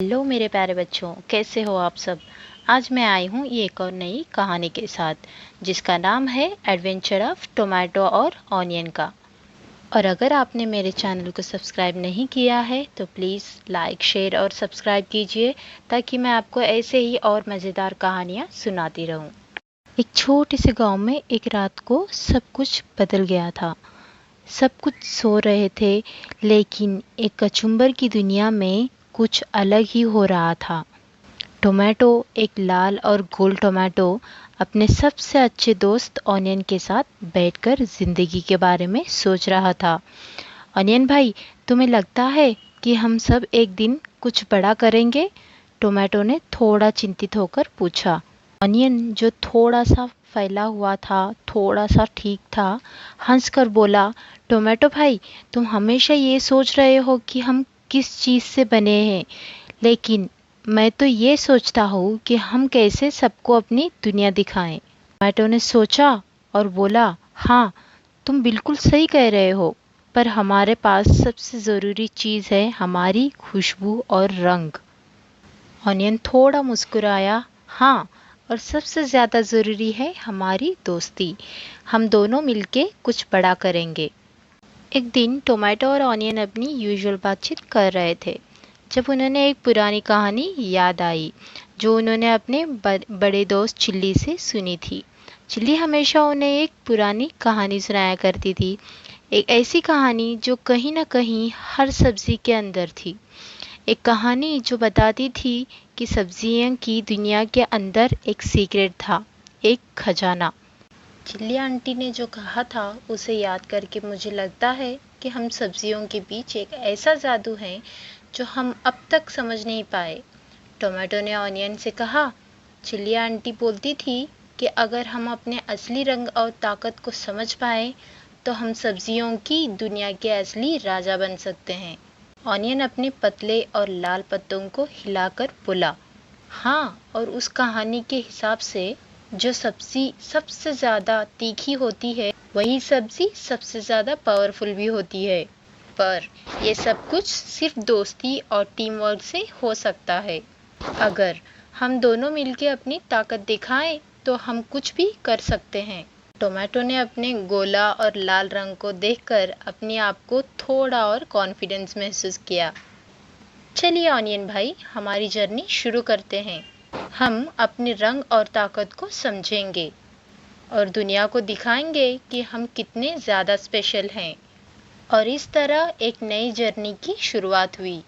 Hello मेरे प्यारे बच्चों, कैसे हो आप सब। आज मैं आई हूँ ये एक और नई कहानी के साथ जिसका नाम है एडवेंचर ऑफ टोमेटो और ऑनियन का। और अगर आपने मेरे चैनल को सब्सक्राइब नहीं किया है तो प्लीज़ लाइक शेयर और सब्सक्राइब कीजिए ताकि मैं आपको ऐसे ही और मज़ेदार कहानियाँ सुनाती रहूँ। एक छोटे से गांव में एक रात को सब कुछ बदल गया था। सब कुछ सो रहे थे, लेकिन एक कचुम्बर की दुनिया में कुछ अलग ही हो रहा था। टोमेटो, एक लाल और गोल टोमेटो, अपने सबसे अच्छे दोस्त ऑनियन के साथ बैठकर जिंदगी के बारे में सोच रहा था। ऑनियन भाई, तुम्हें लगता है कि हम सब एक दिन कुछ बड़ा करेंगे? टोमेटो ने थोड़ा चिंतित होकर पूछा। ऑनियन, जो थोड़ा सा फैला हुआ था, थोड़ा सा ठीक था, हंसकर बोला, टोमेटो भाई, तुम हमेशा ये सोच रहे हो कि हम किस चीज़ से बने हैं, लेकिन मैं तो ये सोचता हूँ कि हम कैसे सबको अपनी दुनिया दिखाएं। टोमेटो ने सोचा और बोला, हाँ, तुम बिल्कुल सही कह रहे हो, पर हमारे पास सबसे ज़रूरी चीज़ है हमारी खुशबू और रंग। ऑनियन थोड़ा मुस्कुराया, हाँ, और सबसे ज़्यादा ज़रूरी है हमारी दोस्ती। हम दोनों मिलके कुछ बड़ा करेंगे। एक दिन टोमेटो और ऑनियन अपनी यूजुअल बातचीत कर रहे थे जब उन्होंने एक पुरानी कहानी याद आई जो उन्होंने अपने बड़े दोस्त चिल्ली से सुनी थी। चिल्ली हमेशा उन्हें एक पुरानी कहानी सुनाया करती थी, एक ऐसी कहानी जो कहीं ना कहीं हर सब्जी के अंदर थी। एक कहानी जो बताती थी कि सब्जियों की दुनिया के अंदर एक सीक्रेट था, एक खजाना। चिल्ली आंटी ने जो कहा था उसे याद करके मुझे लगता है कि हम सब्जियों के बीच एक ऐसा जादू है जो हम अब तक समझ नहीं पाए। टोमेटो ने ऑनियन से कहा, चिल्ली आंटी बोलती थी कि अगर हम अपने असली रंग और ताकत को समझ पाए तो हम सब्जियों की दुनिया के असली राजा बन सकते हैं। ऑनियन अपने पतले और लाल पत्तों को हिलाकर बोला, हाँ, और उस कहानी के हिसाब से जो सब्जी सबसे ज़्यादा तीखी होती है वही सब्जी सबसे ज़्यादा पावरफुल भी होती है। पर ये सब कुछ सिर्फ दोस्ती और टीम वर्क से हो सकता है। अगर हम दोनों मिलकर अपनी ताकत दिखाएं तो हम कुछ भी कर सकते हैं। टोमेटो ने अपने गोला और लाल रंग को देखकर अपने आप को थोड़ा और कॉन्फिडेंस महसूस किया। चलिए ऑनियन भाई, हमारी जर्नी शुरू करते हैं। हम अपने रंग और ताकत को समझेंगे और दुनिया को दिखाएंगे कि हम कितने ज़्यादा स्पेशल हैं। और इस तरह एक नई जर्नी की शुरुआत हुई।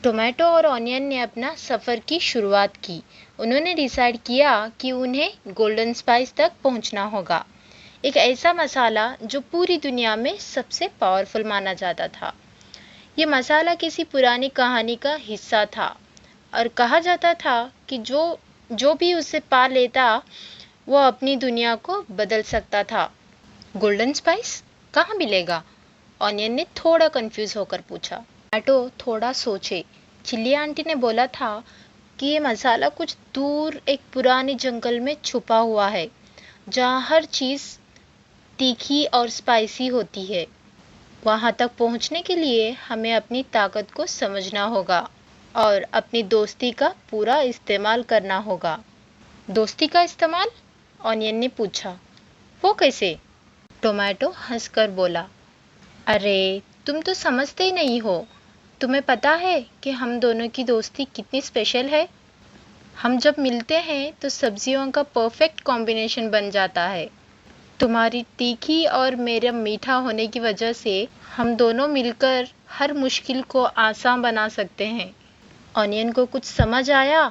टोमेटो और ऑनियन ने अपना सफ़र की शुरुआत की। उन्होंने डिसाइड किया कि उन्हें गोल्डन स्पाइस तक पहुंचना होगा, एक ऐसा मसाला जो पूरी दुनिया में सबसे पावरफुल माना जाता था। ये मसाला किसी पुरानी कहानी का हिस्सा था और कहा जाता था कि जो जो भी उसे पा लेता वो अपनी दुनिया को बदल सकता था। गोल्डन स्पाइस कहाँ मिलेगा? ऑनियन ने थोड़ा कंफ्यूज होकर पूछा। टोमेटो थोड़ा सोचे। चिल्ली आंटी ने बोला था कि ये मसाला कुछ दूर एक पुराने जंगल में छुपा हुआ है जहाँ हर चीज़ तीखी और स्पाइसी होती है। वहाँ तक पहुँचने के लिए हमें अपनी ताकत को समझना होगा और अपनी दोस्ती का पूरा इस्तेमाल करना होगा। दोस्ती का इस्तेमाल? ऑनियन ने पूछा। वो कैसे? टोमेटो हंसकर बोला, अरे तुम तो समझते ही नहीं हो। तुम्हें पता है कि हम दोनों की दोस्ती कितनी स्पेशल है? हम जब मिलते हैं तो सब्जियों का परफेक्ट कॉम्बिनेशन बन जाता है। तुम्हारी तीखी और मेरा मीठा होने की वजह से हम दोनों मिलकर हर मुश्किल को आसान बना सकते हैं। ऑनियन को कुछ समझ आया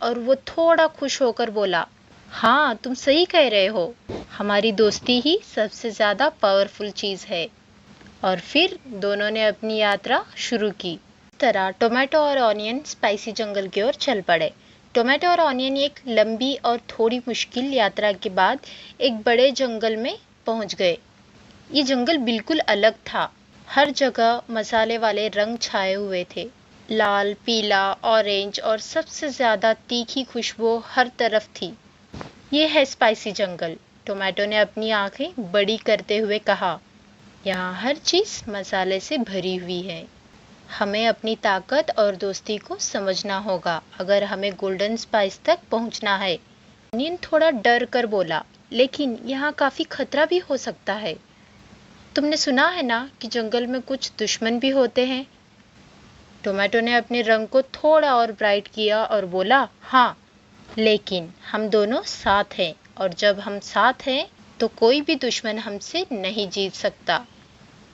और वो थोड़ा खुश होकर बोला, हाँ, तुम सही कह रहे हो। हमारी दोस्ती ही सबसे ज़्यादा पावरफुल चीज़ है। और फिर दोनों ने अपनी यात्रा शुरू की। इस तरह टोमेटो और ऑनियन स्पाइसी जंगल की ओर चल पड़े। टोमेटो और ऑनियन एक लंबी और थोड़ी मुश्किल यात्रा के बाद एक बड़े जंगल में पहुंच गए। ये जंगल बिल्कुल अलग था। हर जगह मसाले वाले रंग छाए हुए थे, लाल, पीला, ऑरेंज और सबसे ज़्यादा तीखी खुशबू हर तरफ थी। ये है स्पाइसी जंगल। टोमेटो ने अपनी आंखें बड़ी करते हुए कहा, यहाँ हर चीज़ मसाले से भरी हुई है। हमें अपनी ताकत और दोस्ती को समझना होगा अगर हमें गोल्डन स्पाइस तक पहुंचना है। अनियन थोड़ा डर कर बोला, लेकिन यहाँ काफी खतरा भी हो सकता है। तुमने सुना है ना कि जंगल में कुछ दुश्मन भी होते हैं? टोमेटो ने अपने रंग को थोड़ा और ब्राइट किया और बोला, हाँ, लेकिन हम दोनों साथ हैं, और जब हम साथ हैं तो कोई भी दुश्मन हमसे नहीं जीत सकता।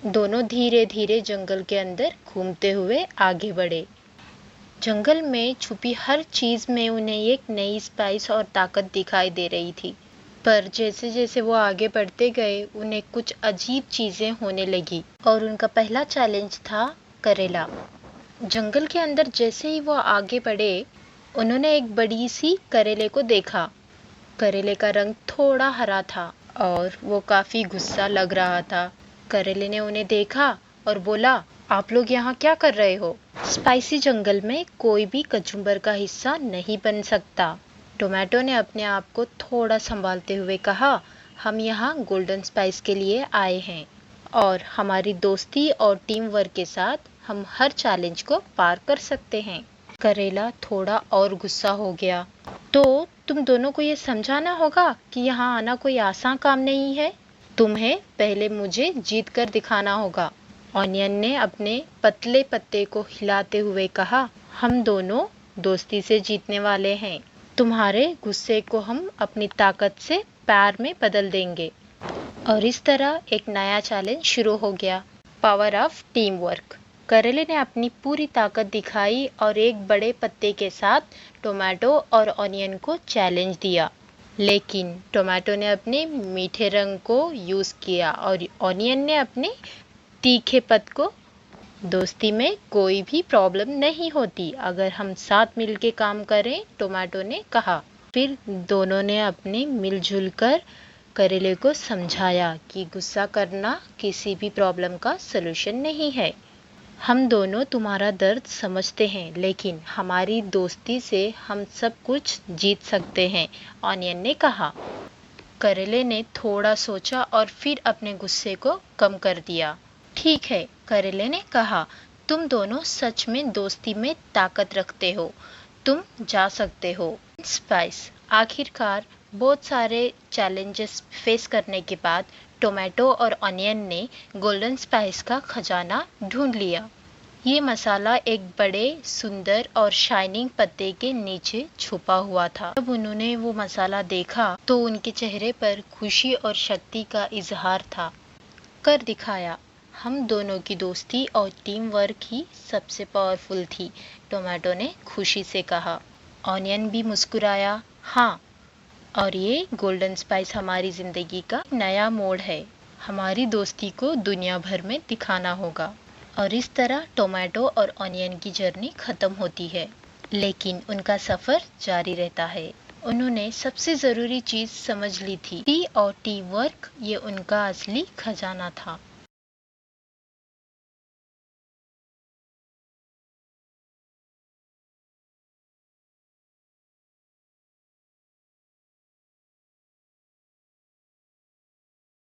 दोनों धीरे धीरे जंगल के अंदर घूमते हुए आगे बढ़े। जंगल में छुपी हर चीज में उन्हें एक नई स्पाइस और ताकत दिखाई दे रही थी। पर जैसे जैसे वो आगे बढ़ते गए, उन्हें कुछ अजीब चीजें होने लगी, और उनका पहला चैलेंज था करेला। जंगल के अंदर जैसे ही वो आगे बढ़े, उन्होंने एक बड़ी सी करेले को देखा। करेले का रंग थोड़ा हरा था और वो काफी गुस्सा लग रहा था। करेले ने उन्हें देखा और बोला, आप लोग यहाँ क्या कर रहे हो? स्पाइसी जंगल में कोई भी कचुम्बर का हिस्सा नहीं बन सकता। टोमेटो ने अपने आप को थोड़ा संभालते हुए कहा, हम यहाँ गोल्डन स्पाइस के लिए आए हैं, और हमारी दोस्ती और टीम वर्क के साथ हम हर चैलेंज को पार कर सकते हैं। करेला थोड़ा और गुस्सा हो गया। तो तुम दोनों को ये समझाना होगा कि यहाँ आना कोई आसान काम नहीं है। तुम्हें पहले मुझे जीत कर दिखाना होगा। ऑनियन ने अपने पतले पत्ते को हिलाते हुए कहा, हम दोनों दोस्ती से जीतने वाले हैं। तुम्हारे गुस्से को हम अपनी ताकत से प्यार में बदल देंगे। और इस तरह एक नया चैलेंज शुरू हो गया, पावर ऑफ टीम वर्क। करेले ने अपनी पूरी ताकत दिखाई और एक बड़े पत्ते के साथ टोमेटो और ऑनियन को चैलेंज दिया। लेकिन टोमेटो ने अपने मीठे रंग को यूज किया और ऑनियन ने अपने तीखे पत्त को। दोस्ती में कोई भी प्रॉब्लम नहीं होती अगर हम साथ मिलके काम करें, टोमेटो ने कहा। फिर दोनों ने अपने मिलजुल कर करेले को समझाया कि गुस्सा करना किसी भी प्रॉब्लम का सलूशन नहीं है। हम दोनों तुम्हारा दर्द समझते हैं, लेकिन हमारी दोस्ती से हम सब कुछ जीत सकते हैं, ऑनियन ने कहा। करेले ने थोड़ा सोचा और फिर अपने गुस्से को कम कर दिया। ठीक है, करेले ने कहा, तुम दोनों सच में दोस्ती में ताकत रखते हो। तुम जा सकते हो। स्पाइस। आखिरकार बहुत सारे चैलेंजेस फेस करने के बाद टोमेटो और ऑनियन ने गोल्डन स्पाइस का खजाना ढूंढ लिया। ये मसाला एक बड़े सुंदर और शाइनिंग पत्ते के नीचे छुपा हुआ था। जब उन्होंने वो मसाला देखा तो उनके चेहरे पर खुशी और शक्ति का इजहार था। कर दिखाया। हम दोनों की दोस्ती और टीम वर्क ही सबसे पावरफुल थी, टोमेटो ने खुशी से कहा। ऑनियन भी मुस्कुराया। हाँ, और ये गोल्डन स्पाइस हमारी जिंदगी का नया मोड़ है। हमारी दोस्ती को दुनिया भर में दिखाना होगा। और इस तरह टोमेटो और ऑनियन की जर्नी खत्म होती है, लेकिन उनका सफर जारी रहता है। उन्होंने सबसे जरूरी चीज समझ ली थी, और टीम वर्क ये उनका असली खजाना था।